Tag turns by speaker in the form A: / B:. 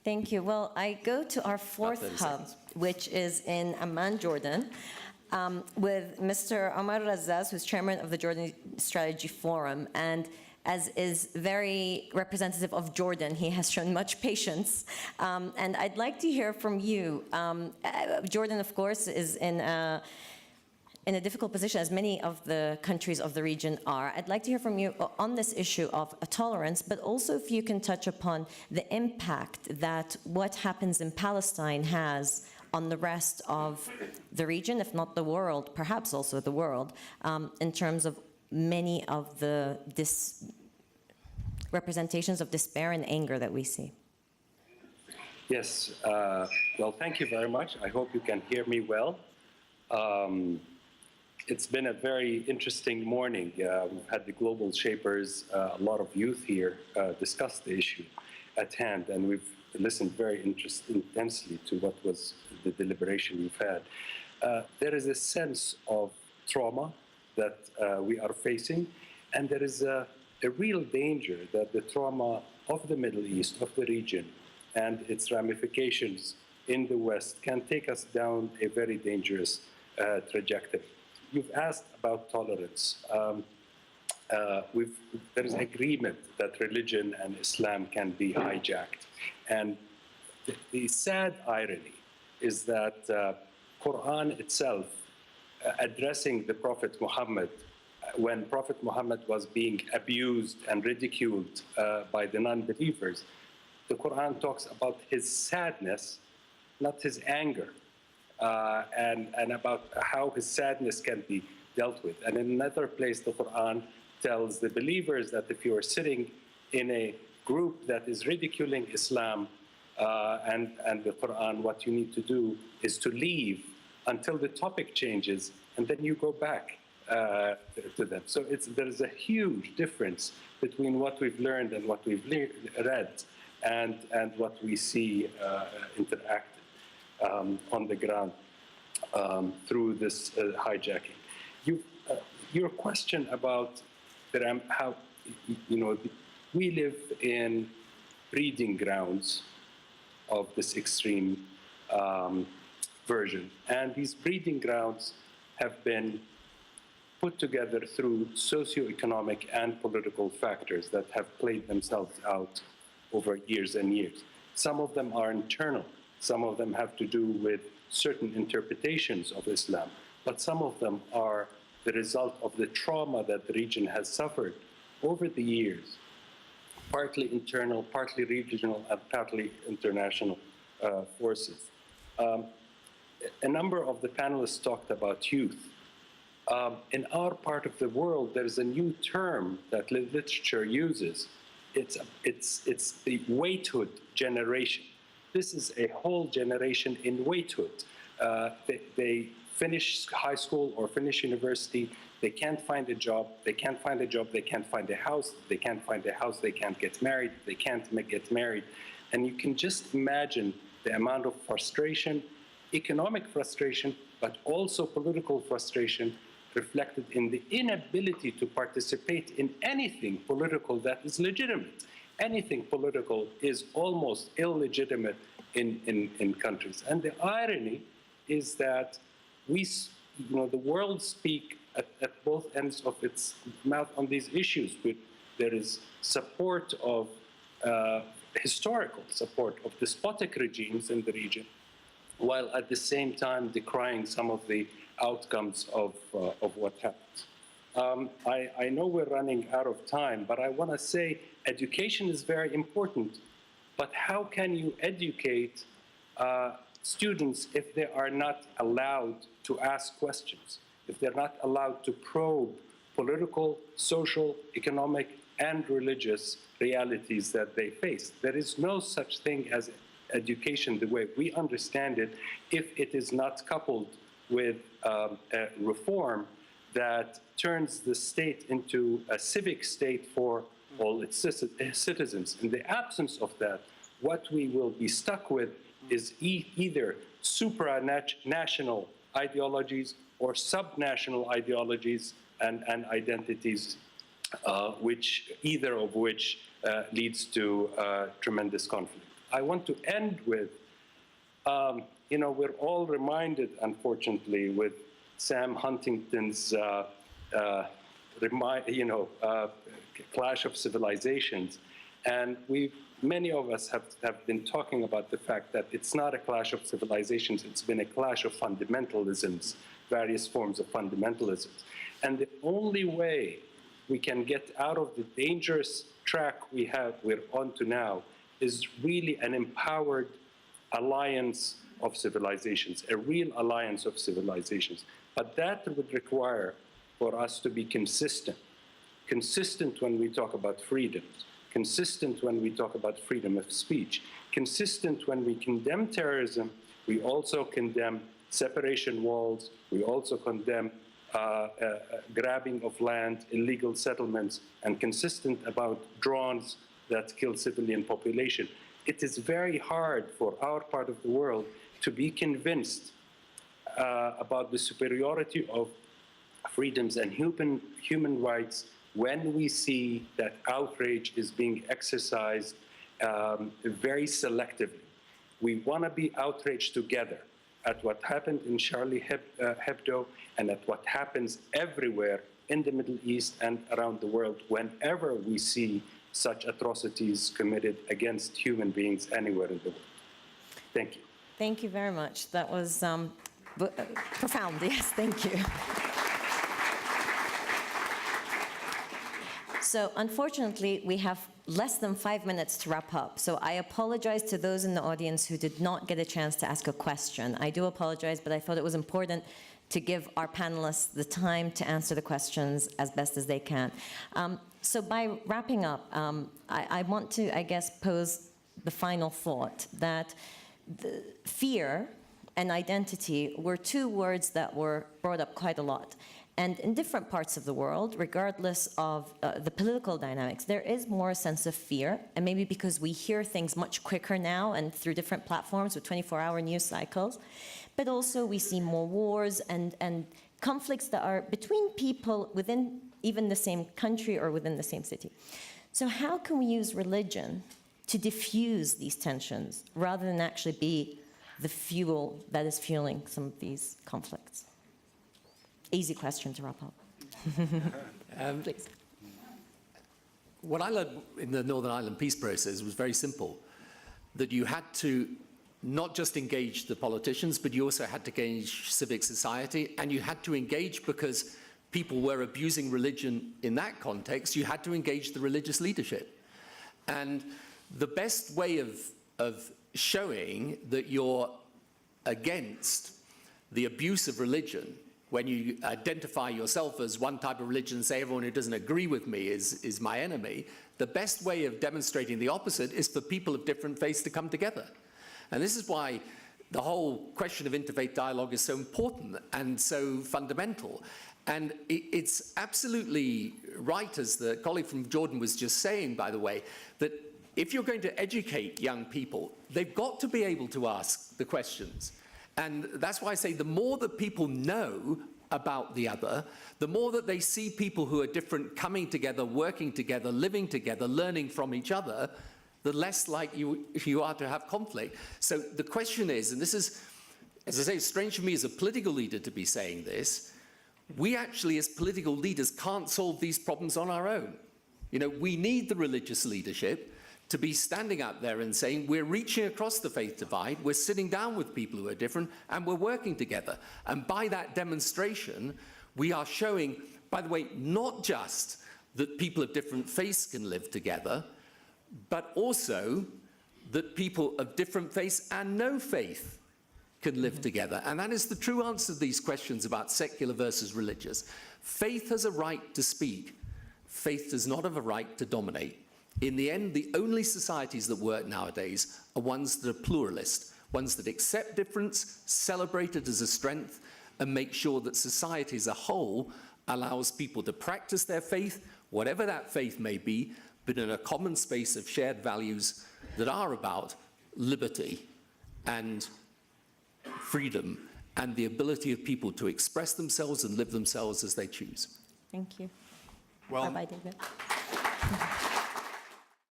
A: Thank you. Well, I go to our fourth hub, which is in Amman, Jordan, with Mr. Omar Razaz, who's chairman of the Jordan Strategy Forum. And as is very representative of Jordan, he has shown much patience. And I'd like to hear from you. Jordan, of course, is in a difficult position, as many of the countries of the region are. I'd like to hear from you on this issue of tolerance, but also if you can touch upon the impact that what happens in Palestine has on the rest of the region, if not the world, perhaps also the world, in terms of many of the representations of despair and anger that we see.
B: Yes, well, thank you very much. I hope you can hear me well. It's been a very interesting morning. We've had the global shapers, a lot of youth here discuss the issue at hand, and we've listened very intensely to what was the deliberation we've had. There is a sense of trauma that we are facing, and there is a real danger that the trauma of the Middle East, of the region, and its ramifications in the West can take us down a very dangerous trajectory. You've asked about tolerance. There is agreement that religion and Islam can be hijacked. And the sad irony is that Quran itself, addressing the Prophet Muhammad, when Prophet Muhammad was being abused and ridiculed by the non-believers, the Quran talks about his sadness, not his anger. And about how his sadness can be dealt with. And in another place, the Quran tells the believers that if you are sitting in a group that is ridiculing Islam and the Quran, what you need to do is to leave until the topic changes, and then you go back to them. So there's a huge difference between what we've learned and what we've read and what we see interacted on the ground through this hijacking. Your question about how, we live in breeding grounds of this extreme version, and these breeding grounds have been put together through socioeconomic and political factors that have played themselves out over years and years. Some of them are internal. Some of them have to do with certain interpretations of Islam, but some of them are the result of the trauma that the region has suffered over the years, partly internal, partly regional, and partly international forces. A number of the panelists talked about youth. In our part of the world, there's a new term that literature uses. It's the waithood generation. This is a whole generation in waithood. They finish high school or finish university, they can't find a job, they can't find a job, they can't find a house, they can't find a house, they can't get married, they can't get married. And you can just imagine the amount of frustration, economic frustration, but also political frustration reflected in the inability to participate in anything political that is legitimate. Anything political is almost illegitimate in countries. And the irony is that the world speak at both ends of its mouth on these issues. There is support of, historical support of despotic regimes in the region, while at the same time decrying some of the outcomes of what happens. I know we're running out of time, but I want to say education is very important, but how can you educate students if they are not allowed to ask questions, if they're not allowed to probe political, social, economic, and religious realities that they face? There is no such thing as education the way we understand it if it is not coupled with a reform that turns the state into a civic state for all its citizens. In the absence of that, what we will be stuck with is either supranational ideologies or subnational ideologies and identities, either of which leads to tremendous conflict. I want to end with, we're all reminded, unfortunately, with Sam Huntington's, Clash of Civilizations. And many of us have been talking about the fact that it's not a clash of civilizations, it's been a clash of fundamentalisms, various forms of fundamentalisms. And the only way we can get out of the dangerous track we're onto now is really an empowered alliance of civilizations, a real alliance of civilizations. But that would require for us to be consistent when we talk about freedoms, consistent when we talk about freedom of speech, consistent when we condemn terrorism, we also condemn separation walls, we also condemn grabbing of land, illegal settlements, and consistent about drones that kill civilian population. It is very hard for our part of the world to be convinced about the superiority of freedoms and human rights when we see that outrage is being exercised very selectively. We want to be outraged together at what happened in Charlie Hebdo and at what happens everywhere in the Middle East and around the world whenever we see such atrocities committed against human beings anywhere in the world. Thank you.
A: Thank you very much. That was profound. Yes, thank you. So unfortunately, we have less than 5 minutes to wrap up. So I apologize to those in the audience who did not get a chance to ask a question. I do apologize, but I thought it was important to give our panelists the time to answer the questions as best as they can. So by wrapping up, I want to, I guess, pose the final thought that the fear and identity were two words that were brought up quite a lot. And in different parts of the world, regardless of the political dynamics, there is more a sense of fear, and maybe because we hear things much quicker now and through different platforms with 24-hour news cycles, but also we see more wars and conflicts that are between people within even the same country or within the same city. So how can we use religion to diffuse these tensions rather than actually be the fuel that is fueling some of these conflicts? Easy question to wrap up. Please.
C: What I learned in the Northern Ireland peace process was very simple, that you had to not just engage the politicians, but you also had to engage civic society, and you had to engage because people were abusing religion in that context, you had to engage the religious leadership. And the best way of showing that you're against the abuse of religion, when you identify yourself as one type of religion and say everyone who doesn't agree with me is my enemy, the best way of demonstrating the opposite is for people of different faiths to come together. And this is why the whole question of interfaith dialogue is so important and so fundamental. And it's absolutely right, as the colleague from Jordan was just saying, by the way, that if you're going to educate young people, they've got to be able to ask the questions. And that's why I say the more that people know about the other, the more that they see people who are different coming together, working together, living together, learning from each other, the less like you are to have conflict. So the question is, and this is, as I say, strange for me as a political leader to be saying this, we actually as political leaders can't solve these problems on our own. You know, we need the religious leadership to be standing out there and saying, we're reaching across the faith divide, we're sitting down with people who are different, and we're working together. And by that demonstration, we are showing, by the way, not just that people of different faiths can live together, but also that people of different faiths and no faith can live together. And that is the true answer to these questions about secular versus religious. Faith has a right to speak. Faith does not have a right to dominate. In the end, the only societies that work nowadays are ones that are pluralist, ones that accept difference, celebrate it as a strength, and make sure that society as a whole allows people to practice their faith, whatever that faith may be, but in a common space of shared values that are about liberty and freedom and the ability of people to express themselves and live themselves as they choose.
A: Thank you.
D: Well,
A: bye-bye, David.